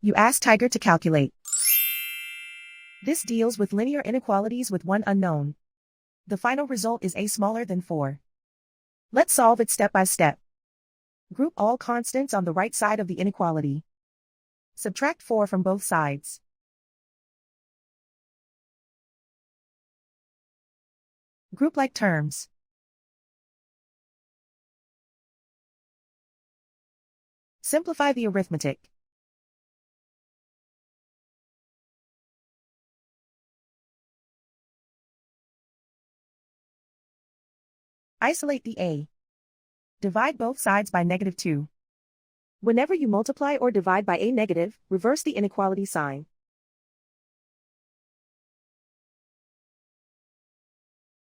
You ask Tiger to calculate. This deals with linear inequalities with one unknown. The final result is a smaller than 4. Let's solve it step by step. Group all constants on the right side of the inequality. Subtract 4 from both sides. Group like terms. Simplify the arithmetic. Isolate the a. Divide both sides by -2. Whenever you multiply or divide by a negative, reverse the inequality sign.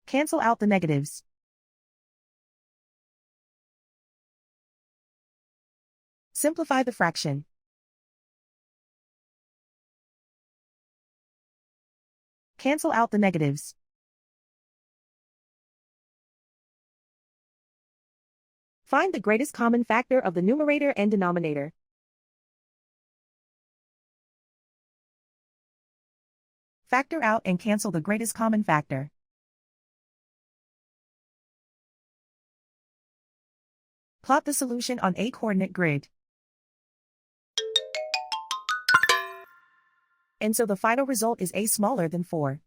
Cancel out the negatives. Simplify the fraction. Cancel out the negatives. Find the greatest common factor of the numerator and denominator. Factor out and cancel the greatest common factor. Plot the solution on a coordinate grid. And so the final result is a smaller than 4.